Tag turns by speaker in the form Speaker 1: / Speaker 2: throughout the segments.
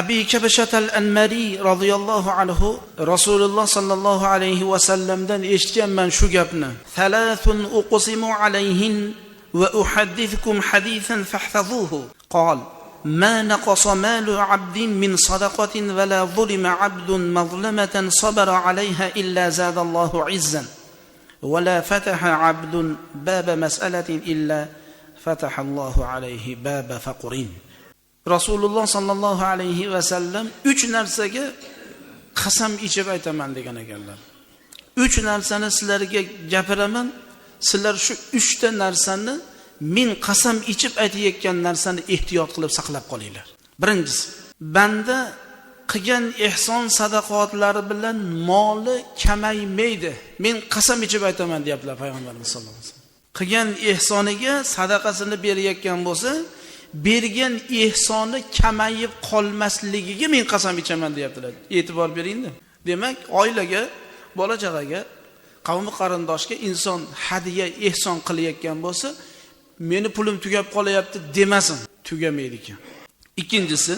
Speaker 1: Abi Kabshat al-Anmari radhiyallohu anhu Rasululloh sallallohu alayhi va sallamdan eshitganman shu gapni. Thalathun uqsimu alayhin va uhaddithukum hadithan fahfazuhu. Qal: ما نقص مال عبد من صدقة ولا ظلم عبد مظلمة صبر عليها إلا زاد الله عزا ولا فتح عبد باب مسألة إلا فتح الله عليه باب فقر. Rasululloh sallallohu alayhi va sallam 3 narsaga qasam ichib aytaman degan ekanlar. 3 narsani sizlarga gapiraman, sizlar shu 3 ta narsani men qasam ichib aytayotgan narsani ehtiyot qilib saqlab qolinglar. Birinchisi, banda qilgan ehson sadaqotlari bilan moli kamaymaydi. Men qasam ichib aytaman deyaptilar payg'ambarimiz sollallohu alayhi vasallam. Qilgan ehsoniga sadaqasini berayotgan bo'lsa, bergan ehsoni kamayib qolmasligiga men qasam ichaman deyaptilar. E'tibor beringda. Demak, oilaga, bola chaqaga, qavmi qarindoshga inson hadiya ehson qilayotgan bo'lsa, meni pulim tugab qolyapti demasin, tugamaydi ekan. Ikkinchisi,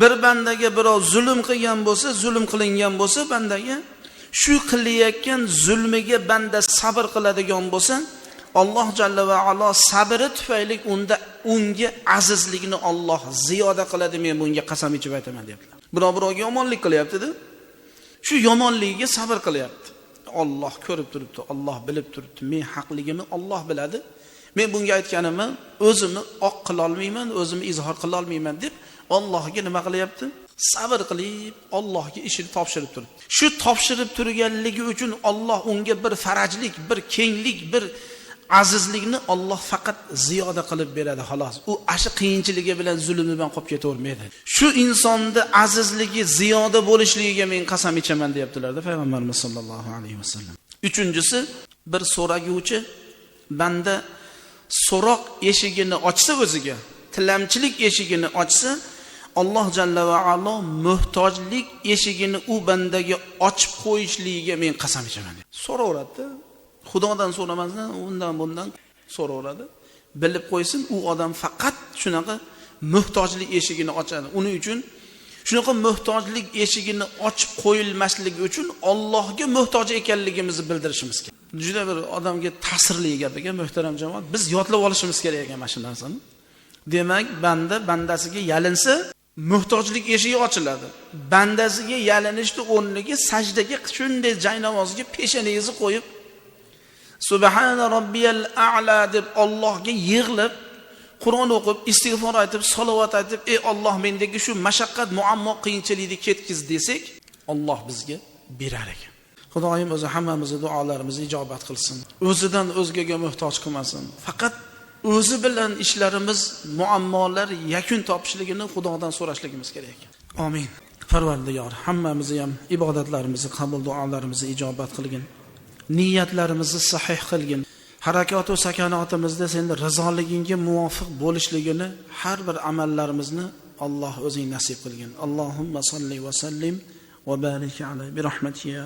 Speaker 1: bir bandaga birov zulm qilgan bo'lsa, zulm qilingan bo'lsa bandaga, shu qilayotgan zulmiga banda sabr qiladigan bo'lsa, Alloh jalla va alo sabri tufayli unga azizlikni Alloh ziyoda qiladi. Men bunga qasam ichib aytaman deyaptilar. Birovga yomonlik qilyapti-da. Shu yomonligiga sabr qilyapti. Alloh ko'rib turibdi, Alloh bilib turibdi. Men haqligimni Alloh biladi. Men bunga aytganimni o'zimni oq qila olmayman, o'zimni izhor qila olmayman deb Allohga nima qilyapti? Sabr qilib Allohga ishini topshirib turibdi. Shu topshirib turganligi uchun Alloh unga bir farajlik, bir kenglik, bir azizlikni Alloh faqat ziyoda qilib beradi xolos. U ashi qiyinchiligi bilan zulmi bilan qolib ketavermaydi. Shu insonda azizligi ziyoda bo'lishligiga men qasam ichaman deyaptilar-da payg'ambarimiz sollallohu alayhi vasallam. Uchinchisi, bir so'raguvchi banda so'roq eshigini ochsa, o'ziga tilamchilik eshigini ochsa, Alloh jalla va alo muhtojlik eshigini u bandaga ochib qo'yishligiga men qasam ichaman. So'raveradi. Xudodan so'ramasdan, undan bundan so'raveradi. Bilib qo'ysin, u odam faqat shunaqa muhtojlik eshigini ochadi. Uning uchun shunaqa muhtojlik eshigini ochib qo'yilmasligi uchun Allohga muhtoj ekanligimizni bildirishimiz kerak. Juda bir odamga ta'sirli gap ekan, muhtaram jamoat. Biz yodlab olishimiz kerak ekan mana shu narsani. Demak, bandasiga yalinsa, muhtojlik eshigi ochiladi. Bandasiga yalinishni o'rniga sajdaga shunday joy namoziga peshanangizni qo'yib Subhana robbiyal a'la deb Allohga yig'lab, Qur'on o'qib, istig'for aytib, salovat aytib, ey Alloh mendagi shu mashaqqat, muammo, qiyinchilikni ketkiz desak, Alloh bizga berar ekan. Xudoyim o'zi hammamizni duolarimizni ijobat qilsin. O'zidan o'zgaga muhtoj qilmasin. Faqat o'zi bilan ishlarimiz, muammolar yakun topishligini Xudodan so'rashligimiz kerak ekan. Amin. Parvardigor, hammamizni ham ibodatlarimizni, qabul duolarimizni ijobat qilgin. Niyatlarimizni sahih qilgin. Harakat va sakanotimizda sening rizoligingga muvofiq bo'lishligini, har bir amallarimizni Alloh o'zing nasib qilgin. Allohumma salli va sallim va barik alayhi bi rahmatika ya